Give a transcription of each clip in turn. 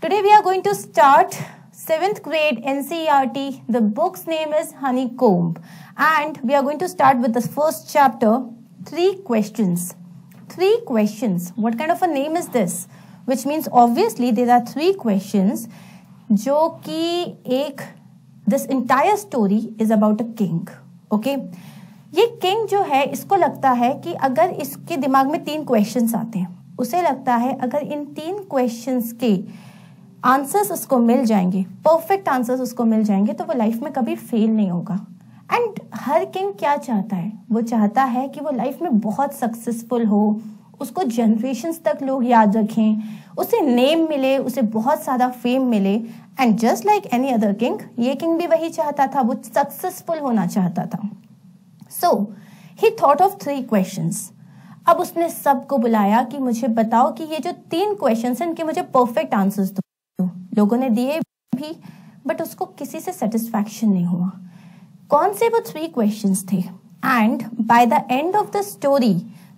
Today we are going to start 7th grade NCERT. The book's name is Honeycomb and we are going to start with the first chapter, 3 questions. 3 questions. What kind of a name is this? Which means obviously there are 3 questions जो कि एक this entire story is about a king. Okay? ये king जो है इसको लगता है कि अगर इसके दिमाग में 3 questions आते हैं, उसे लगता है अगर इन 3 questions के आंसर्स उसको मिल जाएंगे, परफेक्ट आंसर्स उसको मिल जाएंगे तो वो लाइफ में कभी फेल नहीं होगा. एंड हर किंग क्या चाहता है? वो चाहता है कि वो लाइफ में बहुत सक्सेसफुल हो, उसको जनरेशंस तक लोग याद रखें, उसे नेम मिले, उसे बहुत सारा फेम मिले. And just like any other king, ये किंग भी वही चाहता था, वो सक्सेसफुल होना चाहता था. सो ही थॉट ऑफ 3 क्वेश्चंस. अब उसने सबको बुलाया कि मुझे बताओ कि ये जो 3 क्वेश्चंस हैं इनके मुझे परफेक्ट आंसर्स दो. लोगों ने दिए भी बट उसको किसी से सेटिस्फैक्शन नहीं हुआ. कौन से वो 3 क्वेश्चंस थे? And by the end of the story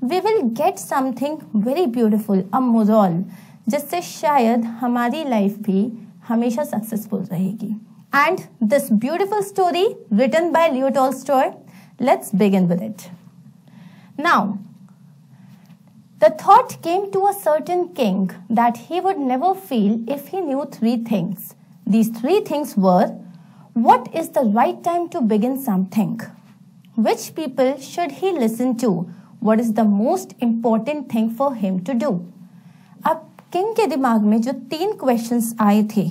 we will get something very beautiful, a moral, जिससे शायद हमारी लाइफ भी हमेशा सक्सेसफुल रहेगी. And this beautiful story written by Leo Tolstoy, let's begin with it. Now the thought came to a certain king that he would never fail if he knew 3 things. These 3 things were: what is the right time to begin something? Which people should he listen to? What is the most important thing for him to do? अब king के दिमाग में जो 3 questions आए थे,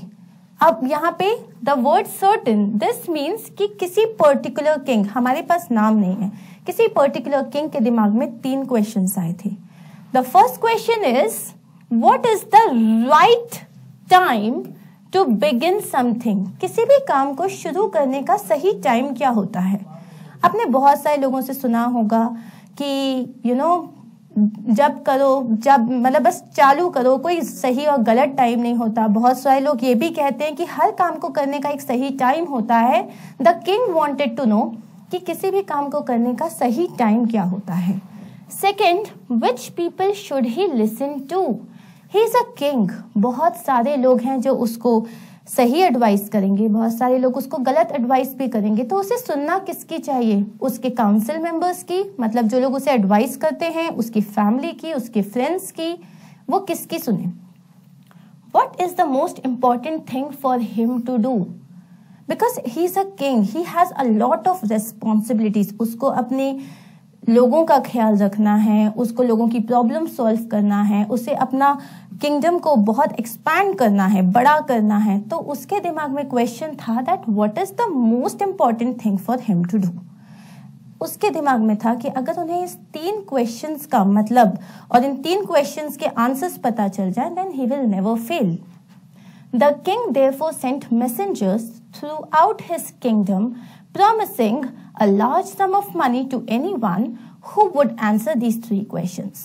अब यहाँ पे the word certain, this means कि किसी पर्टिकुलर किंग, हमारे पास नाम नहीं है, किसी पर्टिकुलर किंग के दिमाग में 3 क्वेश्चंस आए थे. The first question is, what is the right time to begin something? किसी भी काम को शुरू करने का सही टाइम क्या होता है? आपने बहुत सारे लोगों से सुना होगा कि जब करो, जब मतलब बस चालू करो, कोई सही और गलत टाइम नहीं होता. बहुत सारे लोग ये भी कहते हैं कि हर काम को करने का एक सही टाइम होता है. The king wanted to know कि किसी भी काम को करने का सही टाइम क्या होता है. Second, which people should he listen to? He is a king. बहुत सारे लोग हैं जो उसको सही एडवाइस करेंगे, बहुत सारे लोग उसको गलत एडवाइस भी करेंगे. तो उसे सुनना किसकी चाहिए? उसके काउंसिल मेंबर्स की, मतलब जो लोग उसे एडवाइस करते हैं, उसकी फैमिली की, उसके फ्रेंड्स की. वो किसकी सुने? What is the most important thing for him to do? Because he is a king, he has a lot of responsibilities. उसको अपने लोगों का ख्याल रखना है, उसको लोगों की प्रॉब्लम सॉल्व करना है, उसे अपना किंगडम को बहुत एक्सपैंड करना है, बड़ा करना है. तो उसके दिमाग में क्वेश्चन था that what is the most important thing for him to do. उसके दिमाग में था कि अगर उन्हें इस 3 क्वेश्चंस का मतलब और इन 3 क्वेश्चंस के आंसर्स पता चल जाए then he will never fail. The king therefore sent messengers throughout his kingdom promising a large sum of money to anyone who would answer these 3 questions.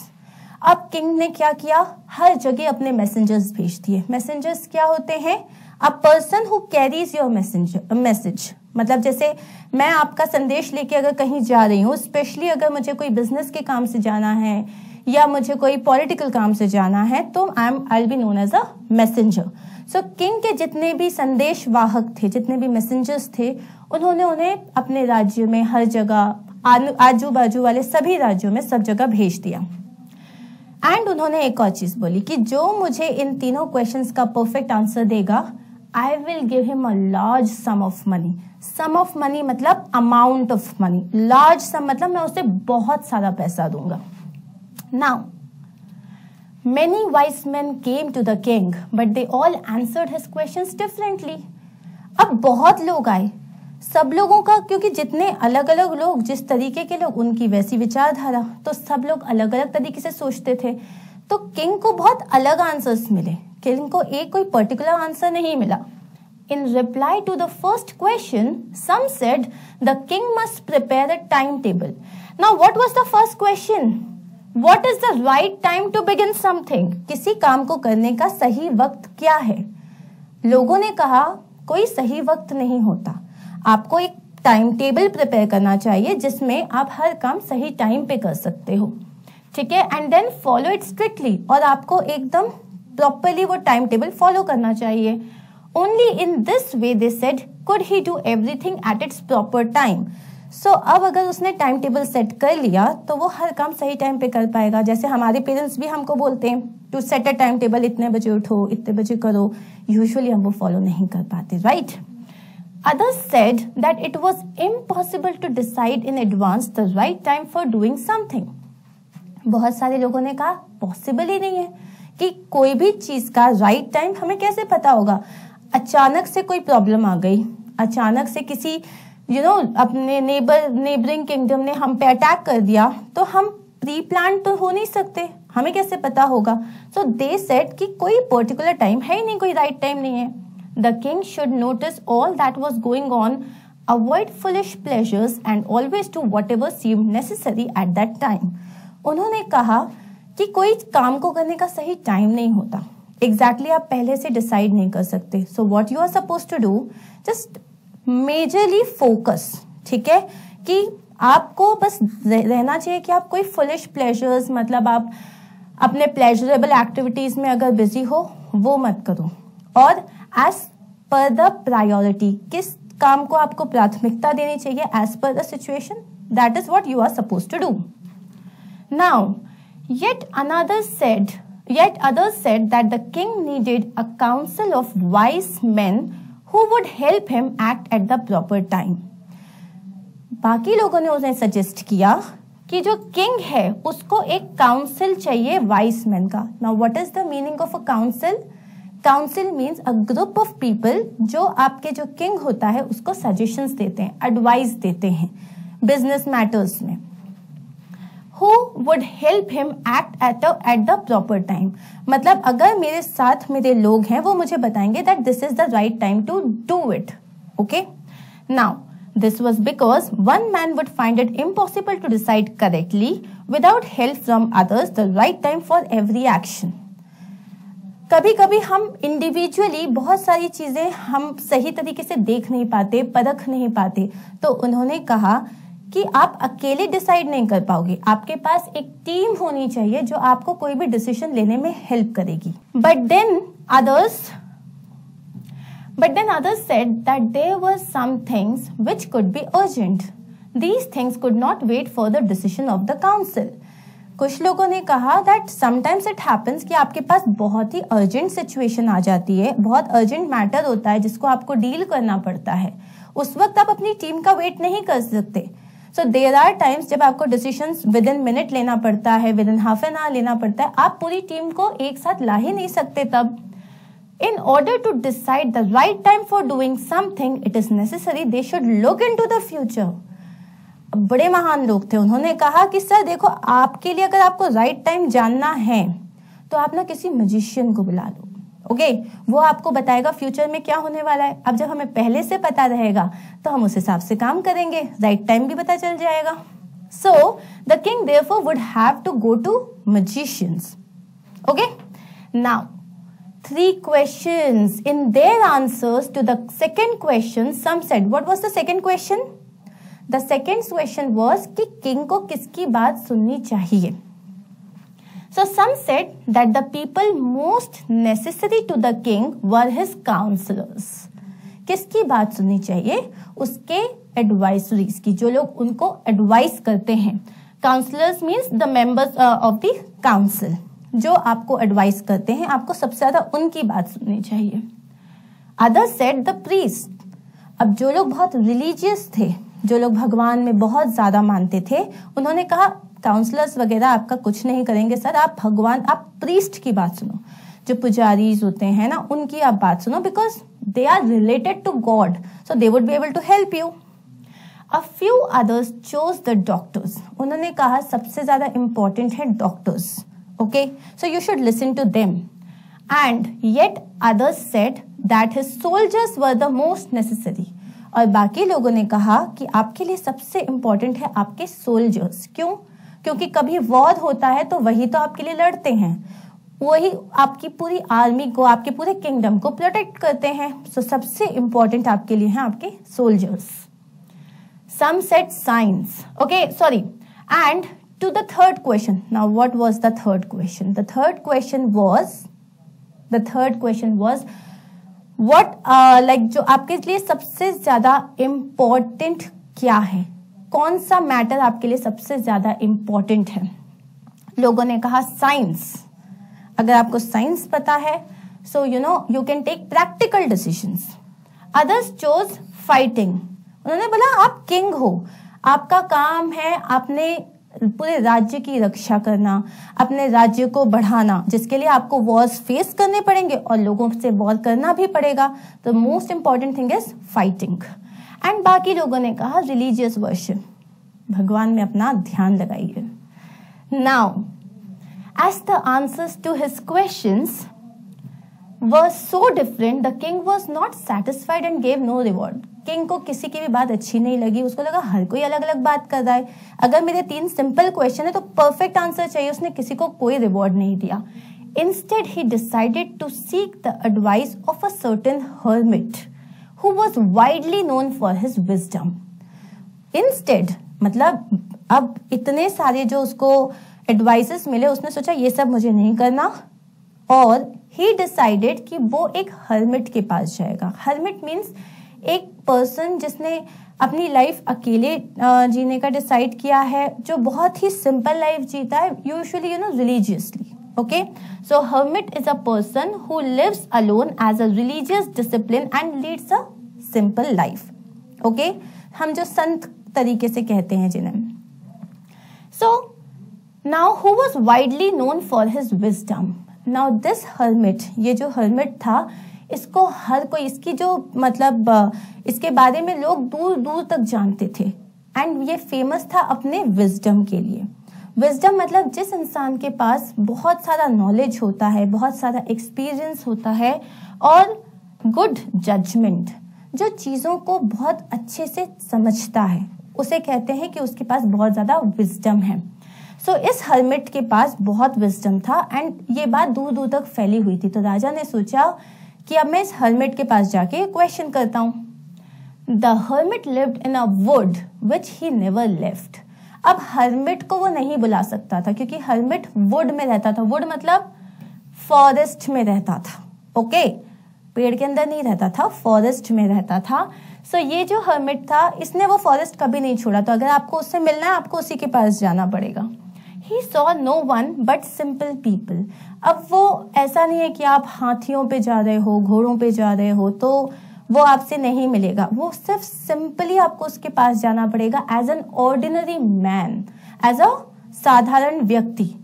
अब किंग ने क्या किया? हर जगह अपने मैसेंजर्स भेज दिए. मैसेंजर्स क्या होते हैं? अ person who carries your message. मतलब जैसे मैं आपका संदेश लेके अगर कहीं जा रही हूँ, स्पेशली अगर मुझे कोई बिजनेस के काम से जाना है या मुझे कोई पॉलिटिकल काम से जाना है, तो I will be known as a messenger. So king के जितने भी संदेश वाहक थे, जितने भी मैसेंजर्स थे, उन्होंने उन्हें अपने राज्य में हर जगह, आजू बाजू वाले सभी राज्यों में सब जगह भेज दिया. एंड उन्होंने एक और चीज बोली कि जो मुझे इन 3 क्वेश्चंस का परफेक्ट आंसर देगा, I will give him a large sum of money. Sum of money मतलब amount of money, large sum मतलब मैं उसे बहुत सारा पैसा दूंगा. Now many wise men came to the king, but they all answered his questions differently. अब बहुत लोग आए, सब लोगों का, क्योंकि जितने अलग अलग लोग, जिस तरीके के लोग, उनकी वैसी विचारधारा, तो सब लोग अलग अलग तरीके से सोचते थे. तो किंग को बहुत अलग आंसर्स मिले. किंग को एक कोई पर्टिकुलर आंसर नहीं मिला. In reply to the first question, some said the king must prepare a timetable. Now, what was the first question? What is the right time to begin something? किसी काम को करने का सही वक्त क्या है? लोगों ने कहा कोई सही वक्त नहीं होता. आपको एक टाइम टेबल प्रिपेयर करना चाहिए जिसमें आप हर काम सही टाइम पे कर सकते हो. ठीक है? And then follow it strictly. और आपको एकदम प्रॉपरली वो टाइम टेबल फॉलो करना चाहिए। Only in this way they said could he do everything at its proper time. So अब अगर उसने टाइम टेबल सेट कर लिया तो वो हर काम सही टाइम पे कर पाएगा। जैसे हमारे पेरेंट्स भी हमको बोलते हैं to set a time table, इतने बजे उठो, इतने बजे करो, यूजुअली हम वो फॉलो नहीं कर पाते, right? Others said that it was impossible to decide in advance the right time for doing something. बहुत सारे लोगों ने कहा पॉसिबल ही नहीं है कि कोई भी चीज का राइट टाइम हमें कैसे पता होगा। अचानक से कोई प्रॉब्लम आ गई, अचानक से किसी अपने नेबरिंग किंगडम ने हम पे अटैक कर दिया, तो हम प्री प्लान तो हो नहीं सकते, हमें कैसे पता होगा? सो दे सेड कि कोई पर्टिकुलर टाइम है ही नहीं, कोई राइट टाइम नहीं है। The king should notice all that was going on, avoid foolish pleasures and always do whatever seemed necessary at that time. उन्होंने कहा कि कोई काम को करने का सही टाइम नहीं होता, एग्जैक्टली आप पहले से डिसाइड नहीं कर सकते। So what you are suppose to do, just majorly focus, ठीक है, कि आपको बस रहना चाहिए कि आप कोई फुलिश प्लेजर्स, मतलब आप अपने प्लेजरेबल एक्टिविटीज में अगर बिजी हो वो मत करो, और एज पर द प्रायोरिटी, किस काम को आपको प्राथमिकता देनी चाहिए as per the situation, that is what you are suppose to do. Now yet others said that the king needed a council of wise men who would help him act at the proper time. बाकी लोगों ने उन्हें suggest किया कि जो king है उसको एक काउंसिल चाहिए वाइस मैन का। Now what is the meaning of a council? Council means a group of people जो आपके जो किंग होता है उसको सजेशंस देते हैं, एडवाइस देते हैं बिजनेस मैटर्स में। Who would help him act at the proper time? मतलब अगर मेरे साथ मेरे लोग हैं वो मुझे बताएंगे that this is the right time to do it. Okay? Now, this was because one man would find it impossible to decide correctly without help from others the right time for every action. कभी कभी हम individually बहुत सारी चीजें हम सही तरीके से देख नहीं पाते, परख नहीं पाते, तो उन्होंने कहा कि आप अकेले डिसाइड नहीं कर पाओगे, आपके पास एक टीम होनी चाहिए जो आपको कोई भी डिसीजन लेने में हेल्प करेगी। But then others said that there were some things which could be urgent. These things could not wait for the decision of the council. कुछ लोगों ने कहा that sometimes it happens कि आपके पास बहुत ही अर्जेंट सिचुएशन आ जाती है, बहुत अर्जेंट मैटर होता है जिसको आपको डील करना पड़ता है, उस वक्त आप अपनी टीम का वेट नहीं कर सकते। सो देयर आर टाइम्स जब आपको डिसीजंस विद इन मिनट लेना पड़ता है, with in half an hour लेना पड़ता है, आप पूरी टीम को एक साथ ला ही नहीं सकते। तब in order to decide the right time for doing something it is necessary they should look into the future. बड़े महान लोग थे, उन्होंने कहा कि सर देखो, आपके लिए अगर आपको राइट टाइम जानना है तो आप ना किसी मैजिशियन को बुला लो, ओके, वो आपको बताएगा फ्यूचर में क्या होने वाला है। अब जब हमें पहले से पता रहेगा तो हम उस हिसाब से काम करेंगे, राइट टाइम भी पता चल जाएगा। So the king therefore would have to go to magicians. Okay, now 3 questions. In their answers to the second question, some said, what was the second question? The second question was कि king को किसकी बात सुननी चाहिए। So some said that the people most necessary to the king were his counselors. किसकी बात सुननी चाहिए? उसके एडवाइजरीज की, जो लोग उनको एडवाइस करते हैं। Counsellors means the members of the council, जो आपको एडवाइस करते हैं, आपको सबसे ज्यादा उनकी बात सुननी चाहिए। Others said the priest. अब जो लोग बहुत रिलीजियस थे, जो लोग भगवान में बहुत ज्यादा मानते थे, उन्होंने कहा काउंसलर्स वगैरह आपका कुछ नहीं करेंगे सर, आप भगवान, आप प्रीस्ट की बात सुनो, जो पुजारीज होते हैं ना, उनकी आप बात सुनो, because they are related to God, so they would be able to help you. A few others chose the doctors. उन्होंने कहा सबसे ज्यादा इंपॉर्टेंट है doctors, okay, so you should listen to them. And yet others said that his soldiers were the most necessary. और बाकी लोगों ने कहा कि आपके लिए सबसे इंपॉर्टेंट है आपके सोल्जर्स। क्यों? क्योंकि कभी वॉर होता है तो वही तो आपके लिए लड़ते हैं, वही आपकी पूरी आर्मी को, आपके पूरे किंगडम को प्रोटेक्ट करते हैं। सो सबसे इंपॉर्टेंट आपके लिए हैं आपके soldiers. Some said science, okay, sorry. And to the third question, now what was the third question? The third question was the third question was what like जो आपके लिए सबसे ज्यादा इम्पोर्टेंट क्या है, कौन सा मैटर आपके लिए सबसे ज्यादा इम्पोर्टेंट है। लोगों ने कहा साइंस। अगर आपको साइंस पता है so you can take practical decisions. Others chose fighting. उन्होंने बोला आप किंग हो, आपका काम है आपने पूरे राज्य की रक्षा करना, अपने राज्य को बढ़ाना, जिसके लिए आपको वॉर्स फेस करने पड़ेंगे और लोगों से वॉर करना भी पड़ेगा। तो most important thing is fighting. And बाकी लोगों ने कहा रिलीजियस वर्शिप, भगवान में अपना ध्यान लगाइए। Now as the answers to his questions were so different, the king was not satisfied and gave no reward. King को किसी की भी बात अच्छी नहीं लगी, उसको लगा हर कोई अलग अलग बात कर रहा है, अगर मेरे 3 सिंपल क्वेश्चन है तो परफेक्ट आंसर चाहिए। उसने किसी को कोई रिवॉर्ड नहीं दिया। Instead he decided to seek the advice of a certain hermit who was widely known for his wisdom. Instead मतलब अब इतने सारे जो उसको एडवाइसेस मिले, उसने सोचा ये सब मुझे नहीं करना और ही डिसाइडेड कि वो एक हर्मिट के पास जाएगा। हर्मिट मीन्स एक पर्सन जिसने अपनी लाइफ अकेले जीने का डिसाइड किया है, जो बहुत ही सिंपल लाइफ जीता है, usually religiously. Okay, so hermit is a person who lives alone as a religious discipline and leads a simple life. Okay, हम जो संत तरीके से कहते हैं जिन्हें। So now who was widely known for his wisdom. Now this hermit, ये जो हर्मिट था, इसको हर कोई, इसकी जो मतलब इसके बारे में लोग दूर दूर तक जानते थे। एंड ये फेमस था अपने विजडम के लिए। विजडम मतलब जिस इंसान के पास बहुत सारा नॉलेज होता है, बहुत सारा एक्सपीरियंस होता है और गुड जजमेंट, जो चीजों को बहुत अच्छे से समझता है, उसे कहते हैं कि उसके पास बहुत ज्यादा विजडम है। सो इस हर्मिट के पास बहुत विजडम था एंड ये बात दूर दूर तक फैली हुई थी। तो राजा ने सोचा कि अब मैं इस हर्मिट के पास जाके क्वेश्चन करता हूं। The hermit lived in a would which he never left. अब हर्मिट को वो नहीं बुला सकता था क्योंकि हर्मिट वुड में रहता था। वुड मतलब फॉरेस्ट में रहता था। ओके, पेड़ के अंदर नहीं रहता था, फॉरेस्ट में रहता था। सो ये जो हर्मिट था, इसने वो फॉरेस्ट कभी नहीं छोड़ा। तो अगर आपको उससे मिलना है, आपको उसी के पास जाना पड़ेगा। He saw no one but simple people. अब वो ऐसा नहीं है कि आप हाथियों पे जा रहे हो, घोड़ों पे जा रहे हो तो वो आपसे नहीं मिलेगा। वो सिर्फ सिंपली आपको उसके पास जाना पड़ेगा as an ordinary man, as a साधारण व्यक्ति।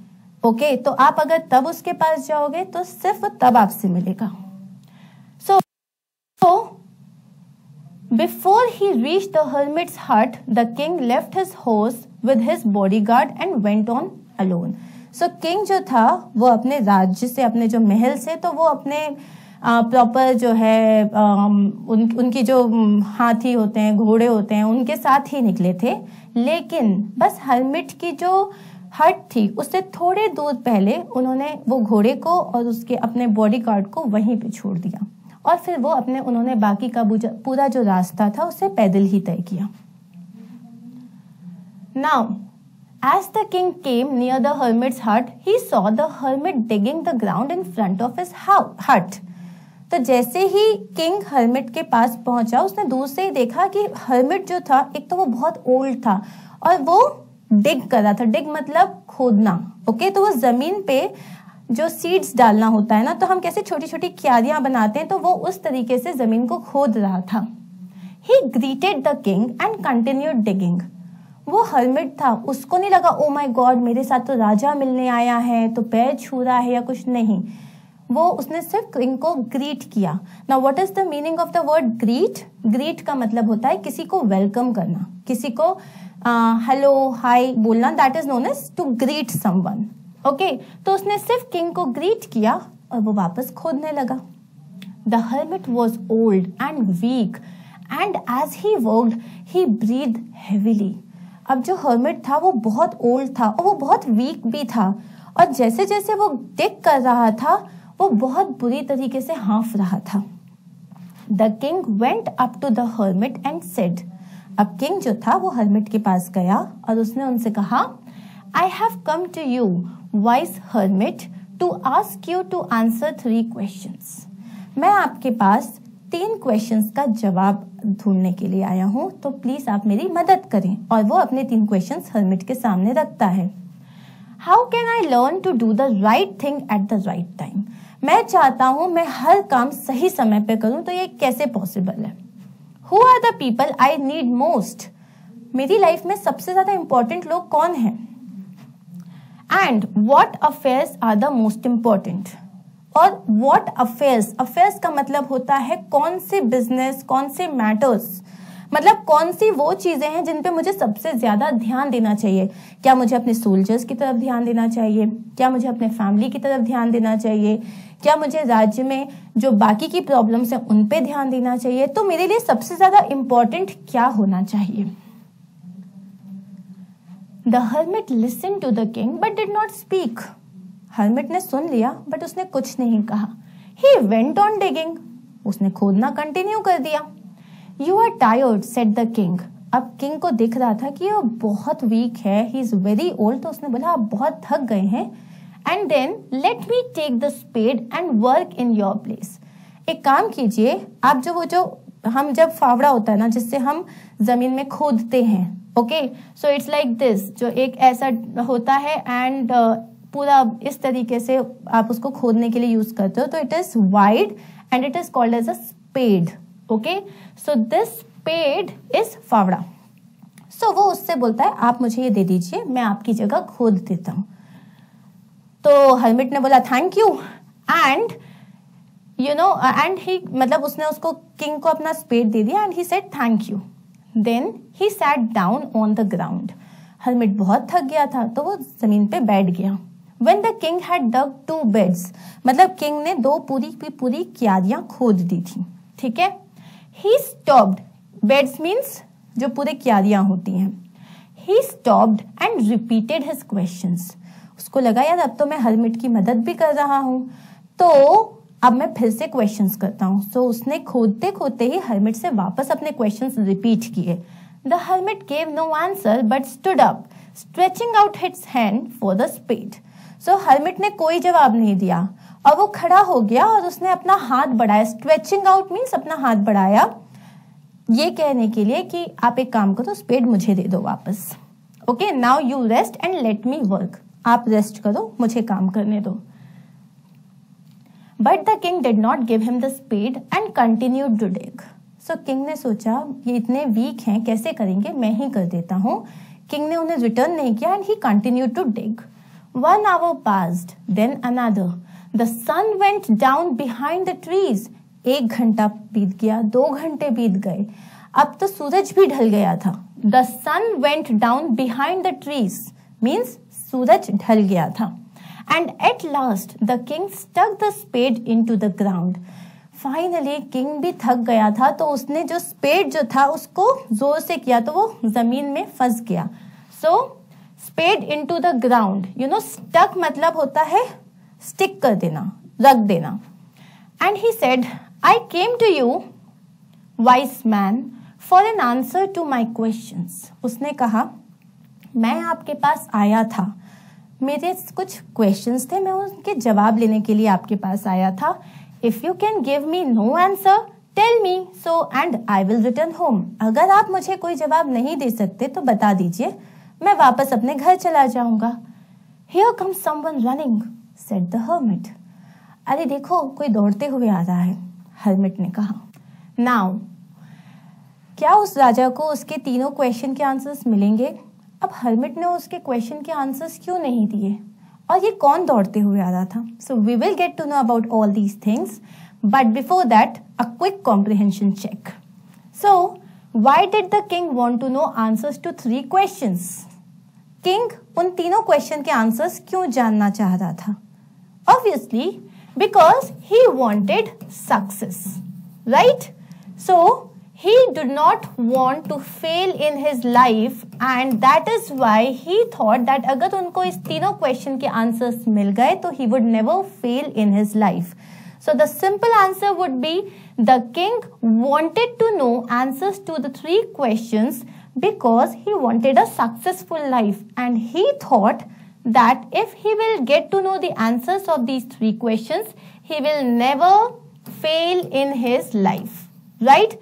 ओके, तो आप अगर तब उसके पास जाओगे तो सिर्फ तब आपसे मिलेगा। सो before he reached the hermit's hut, the king left his horse with his bodyguard and went on alone. So king जो था वो अपने राज्य से, अपने जो महल से, तो वो अपने प्रॉपर जो है उनकी जो हाथी होते हैं, घोड़े होते हैं, उनके साथ ही निकले थे। लेकिन बस हर्मिट की जो हट थी उससे थोड़े दूर पहले उन्होंने वो घोड़े को और उसके अपने बॉडीगार्ड को वहीं पे छोड़ दिया और फिर वो उन्होंने बाकी का पूरा जो रास्ता था उसे पैदल ही तय किया। Now, as the king came near the hermit's hut, he saw the hermit digging the ground in front of his hut. तो जैसे ही किंग हर्मिट के पास पहुंचा, उसने दूर से ही देखा कि हर्मिट जो था, एक तो वो बहुत ओल्ड था और वो डिग कर रहा था। डिग मतलब खोदना। ओके, तो वो जमीन पे जो सीड्स डालना होता है ना, तो हम कैसे छोटी छोटी क्यारियां बनाते हैं, तो वो उस तरीके से जमीन को खोद रहा था। He greeted the king and continued digging. वो हर्मिट था, उसको नहीं लगा ओ माय गॉड मेरे साथ तो राजा मिलने आया है, तो पैर छू रहा है या कुछ नहीं। वो उसने सिर्फ किंग को ग्रीट किया। Now what is the meaning of the word greet? Greet का मतलब होता है किसी को वेलकम करना, किसी को हेलो हाय बोलना, that is known as to greet someone. Okay, तो उसने सिर्फ किंग को ग्रीट किया और वो वापस खोदने लगा। The hermit was old and weak and as he worked he breathe heavily. अब जो हर्मिट था वो बहुत ओल्ड था और वो बहुत वीक भी था और जैसे जैसे वो डिग कर रहा था वो बहुत बुरी तरीके से हाँफ रहा था। The king went up to the hermit and said. अब किंग जो था वो हर्मिट के पास गया और उसने उनसे कहा, I have come to you, wise hermit, to ask you to answer 3 questions. मैं आपके पास 3 क्वेश्चंस का जवाब ढूंढने के लिए आया हूं, तो प्लीज आप मेरी मदद करें। और वो अपने 3 क्वेश्चंस हर्मिट के सामने रखता है। How can I learn to do the right thing at the right time? मैं चाहता हूं मैं हर काम सही समय पे करूं, तो ये कैसे पॉसिबल है? Who are the people I need most? मेरी लाइफ में सबसे ज्यादा इंपॉर्टेंट लोग कौन हैं? And what affairs are the most important? और व्हाट अफेयर्स, अफेयर्स का मतलब होता है कौन से बिजनेस, कौन से मैटर्स, मतलब कौन सी वो चीजें हैं जिन पे मुझे सबसे ज्यादा ध्यान देना चाहिए। क्या मुझे अपने सोल्जर्स की तरफ ध्यान देना चाहिए? क्या मुझे अपने फैमिली की तरफ ध्यान देना चाहिए? क्या मुझे राज्य में जो बाकी की प्रॉब्लम्स हैं उन पे ध्यान देना चाहिए? तो मेरे लिए सबसे ज्यादा इंपॉर्टेंट क्या होना चाहिए? The hermit listened to the king but did not speak. Hermit ने सुन लिया बट उसने कुछ नहीं कहा। He went on digging. उसने खोदना कंटिन्यू कर दिया। You are tired, said the king. अब किंग को दिख रहा था कि वो बहुत वीक है, he is very old, तो उसने बोला आप बहुत थक गए हैं। And then let me take the spade and work in your place. एक काम कीजिए, आप जो हम जब फावड़ा होता है ना जिससे हम जमीन में खोदते हैं, okay, so it's like this, जो एक ऐसा होता है एंड पूरा इस तरीके से आप उसको खोदने के लिए यूज करते हो, तो it is wide and it is called as a spade, okay. So this spade is फावड़ा। सो वो उससे बोलता है आप मुझे ये दे दीजिए, मैं आपकी जगह खोद देता हूं। तो हर्मिट ने बोला thank you and and he, मतलब उसने उसको किंग को अपना स्पेड दे दिया and he said thank you. Then he sat down on the ground. Hermit बहुत थक गया था तो वो जमीन पे बैठ गया। When the king had dug 2 beds, मतलब किंग ने 2 पूरी क्यारियां खोद दी थी, ठीक है। He stopped, beds means जो पूरे क्यारियां होती हैं। He stopped and repeated his questions. उसको लगा यार अब तो मैं हर्मिट की मदद भी कर रहा हूं, तो अब मैं फिर से क्वेश्चंस करता हूं। सो उसने खोदते खोदते ही हर्मिट से वापस अपने क्वेश्चंस रिपीट किए। The hermit gave no answer but stood up, stretching out his hand for the spade. So hermit ने कोई जवाब नहीं दिया और वो खड़ा हो गया और उसने अपना हाथ बढ़ाया। स्ट्रेचिंग आउट मीन्स अपना हाथ बढ़ाया, ये कहने के लिए कि आप एक काम करो, स्पेड मुझे दे दो वापस। Okay, now you rest and let me work. आप रेस्ट करो, मुझे काम करने दो। But the king did not give him the spade and continued to dig. So king ने सोचा ये इतने वीक हैं, कैसे करेंगे, मैं ही कर देता हूँ। किंग ने उन्हें रिटर्न नहीं किया and he continued to dig. 1 hour passed, then another. The sun went down behind the trees. 1 घंटा बीत गया, 2 घंटे बीत गए, अब तो सूरज भी ढल गया था। The sun went down behind the trees means सूरज ढल गया था। And at last the king stuck the spade into the ground. Finally king भी थक गया था तो उसने जो स्पेड जो था उसको जोर से किया तो वो जमीन में फंस गया। So spade into the ground, you know, stuck मतलब होता है स्टिक कर देना, रख देना। And he said, I came to you, wise man, for an answer to my questions. उसने कहा मैं आपके पास आया था, मेरे कुछ क्वेश्चंस थे, मैं उनके जवाब लेने के लिए आपके पास आया था। If you can give me no answer tell me so and I will return home. अगर आप मुझे कोई जवाब नहीं दे सकते तो बता दीजिए, मैं वापस अपने घर चला जाऊंगा। Here comes someone running, said the hermit. अरे देखो कोई दौड़ते हुए आ रहा है, हर्मिट ने कहा। नाउ क्या उस राजा को उसके तीनों क्वेश्चन के आंसर्स मिलेंगे? अब हर्मिट ने उसके क्वेश्चन के आंसर्स क्यों नहीं दिए और ये कौन दौड़ते हुए आ रहा था? So we will get to know about all these things, but before that a quick comprehension check. So why did the king want to know answers to 3 questions? King उन तीनों क्वेश्चन के आंसर्स क्यों जानना चाह रहा था? Obviously because he wanted success, right? So he did not want to fail in his life and that is why he thought that अगर उनको इस तीनों क्वेश्चन के आंसर्स मिल गए तो he would never fail in his life. So the simple answer would be the king wanted to know answers to the 3 questions because he wanted a successful life and he thought that if he will get to know the answers of these 3 questions, he will never fail in his life. Right?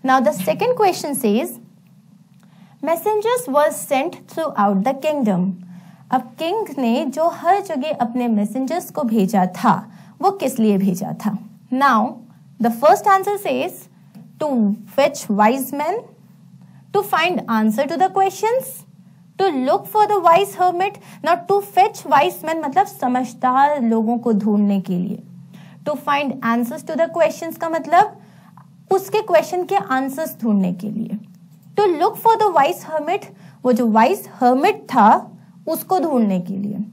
Now the second question says, messengers were sent throughout the kingdom. अब king ने जो हर जगह अपने messengers को भेजा था, वो किस लिए भेजा था? Now the first answer says to fetch wise men, to find answer to the questions, to look for the wise hermit. Now to fetch wise men मतलब समझदार लोगों को ढूंढने के लिए. To find answers to the questions का मतलब उसके क्वेश्चन के आंसर्स ढूंढने के लिए. To look for the wise hermit, वो जो wise hermit था उसको ढूंढने के लिए.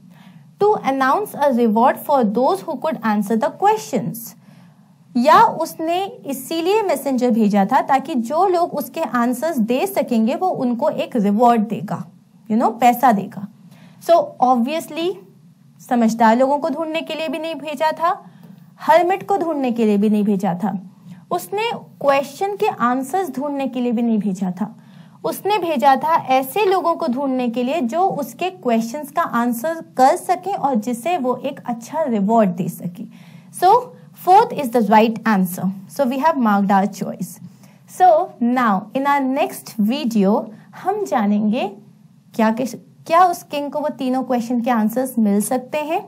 To announce a reward for those who could answer the questions. या उसने इसीलिए मैसेंजर भेजा था ताकि जो लोग उसके आंसर्स दे सकेंगे वो उनको एक रिवॉर्ड देगा, पैसा देगा. सो ऑब्वियसली समझदार लोगों को ढूंढने के लिए भी नहीं भेजा था, हर्मिट को ढूंढने के लिए भी नहीं भेजा था, उसने क्वेश्चन के आंसर्स ढूंढने के लिए भी नहीं भेजा था. उसने भेजा था ऐसे लोगों को ढूंढने के लिए जो उसके क्वेश्चंस का आंसर कर सके और जिसे वो एक अच्छा रिवॉर्ड दे सके. सो fourth is the right answer. So we have marked our choice. So now in our next video हम जानेंगे क्या उस किंग को वो तीनों क्वेश्चन के आंसर्स मिल सकते हैं.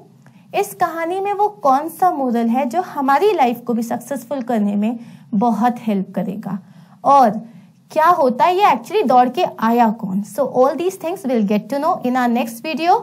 इस कहानी में वो कौन सा मोरल है जो हमारी लाइफ को भी सक्सेसफुल करने में बहुत हेल्प करेगा, और क्या होता है ये एक्चुअली दौड़ के आया कौन. So all these things will get to know in our next video.